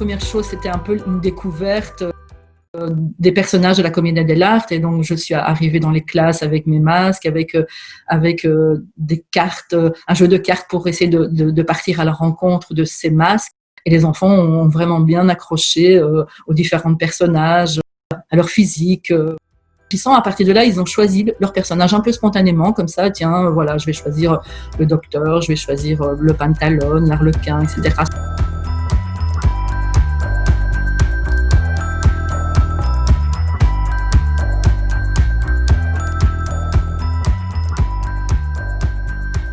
première chose, c'était un peu une découverte des personnages de la Commedia dell'arte, et donc je suis arrivée dans les classes avec mes masques, avec des cartes, un jeu de cartes pour essayer de partir à la rencontre de ces masques. Et les enfants ont vraiment bien accroché aux différents personnages, à leur physique. À partir de là, ils ont choisi leur personnage un peu spontanément, comme ça, tiens, voilà, je vais choisir le docteur, je vais choisir le pantalone, l'arlequin, etc.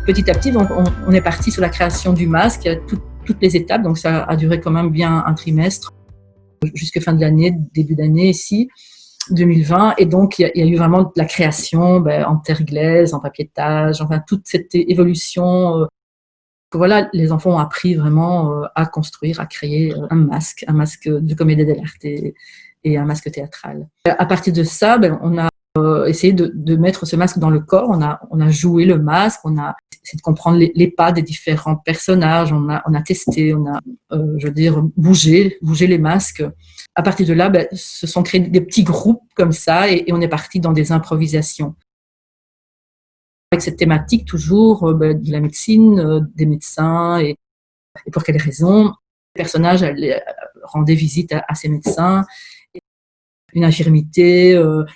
Petit à petit, donc, on est parti sur la création du masque, toutes les étapes, donc ça a duré quand même bien un trimestre, jusqu'à fin de l'année, début d'année ici, 2020. Et donc, il y a eu vraiment de la création en terre glaise, en papier-tage, enfin, toute cette évolution. Voilà, les enfants ont appris vraiment à construire, à créer un masque de Commedia dell'arte et un masque théâtral. À partir de ça, on a essayé de mettre ce masque dans le corps. On a joué le masque, on a essayé de comprendre les pas des différents personnages, on a testé, on a, bougé les masques. À partir de là, se sont créés des petits groupes comme ça, et on est parti dans des improvisations. Avec cette thématique toujours de la médecine, des médecins, et pour quelles raisons. Les personnages rendaient visite à ces médecins. Une infirmité,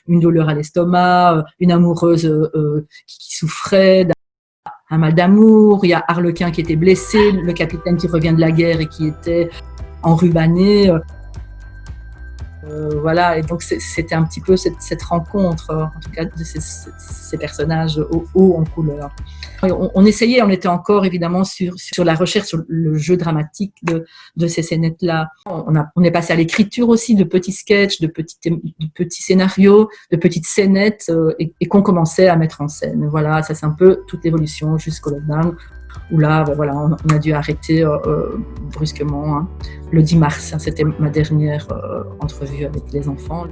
une douleur à l'estomac, une amoureuse qui souffrait, un mal d'amour, il y a Arlequin qui était blessé, le capitaine qui revient de la guerre et qui était enrubanné. Voilà, et donc c'était un petit peu cette rencontre, en tout cas, de ces personnages hauts en couleur. On essayait, on était encore évidemment sur la recherche, sur le jeu dramatique de ces scénettes-là. On est passé à l'écriture aussi de petits sketchs, de petits scénarios, de petites scénettes, et qu'on commençait à mettre en scène. Voilà, ça c'est un peu toute l'évolution jusqu'au lockdown, où là, voilà, on a dû arrêter brusquement, hein. Le 10 mars, hein, c'était ma dernière entrevue avec les enfants.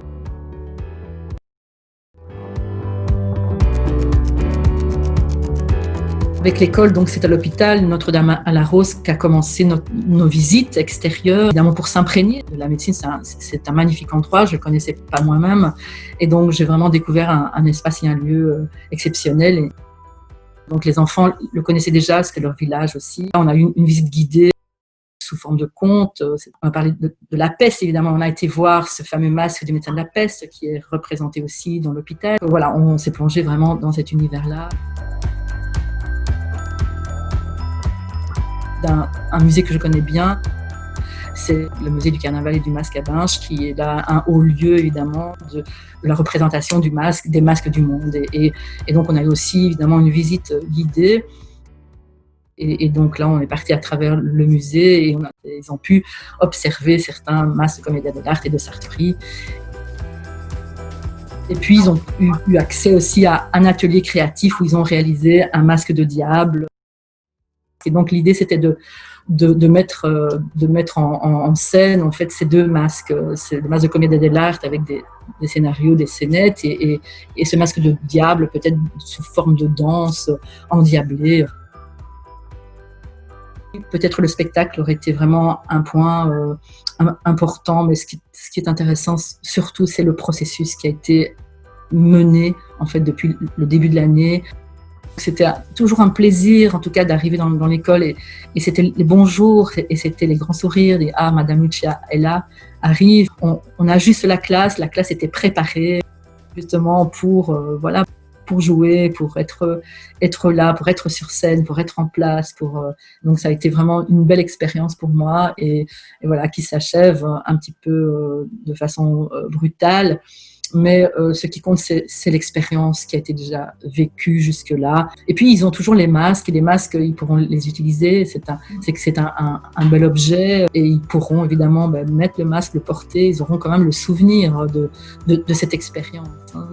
Avec l'école, donc c'est à l'hôpital Notre-Dame à la Rose qu'a commencé nos visites extérieures, évidemment pour s'imprégner de la médecine. C'est un magnifique endroit, je ne le connaissais pas moi-même, et donc j'ai vraiment découvert un espace et un lieu exceptionnel. Et donc les enfants le connaissaient déjà, c'était leur village aussi. On a eu une visite guidée sous forme de conte. On a parlé de la peste, évidemment. On a été voir ce fameux masque du médecin de la peste qui est représenté aussi dans l'hôpital. Voilà, on s'est plongé vraiment dans cet univers-là. Un musée que je connais bien, c'est le musée du carnaval et du masque à Binche, qui est là un haut lieu évidemment de la représentation des masques du monde. Et donc on a eu aussi évidemment une visite guidée. Et donc là, on est parti à travers le musée et ils ont pu observer certains masques de Commedia dell'arte et de Sartori. Et puis ils ont eu accès aussi à un atelier créatif où ils ont réalisé un masque de diable. Et donc l'idée, c'était de mettre en scène en fait ces deux masques. C'est le masque de Commedia dell'arte avec des scénarios, des scénettes, et ce masque de diable peut-être sous forme de danse endiablée. Peut-être le spectacle aurait été vraiment un point important, mais ce qui est intéressant surtout, c'est le processus qui a été mené en fait depuis le début de l'année. C'était toujours un plaisir, en tout cas, d'arriver dans l'école, et c'était les bonjours et c'était les grands sourires, et ah, Madame Lucia est là, arrive. On ajuste la classe était préparée justement pour jouer, pour être là, pour être sur scène, pour être en place. Donc ça a été vraiment une belle expérience pour moi, et voilà, qui s'achève un petit peu de façon brutale. Mais ce qui compte, c'est l'expérience qui a été déjà vécue jusque-là. Et puis, ils ont toujours les masques, et les masques, ils pourront les utiliser. C'est un bel objet, et ils pourront évidemment mettre le masque, le porter. Ils auront quand même le souvenir de cette expérience, hein.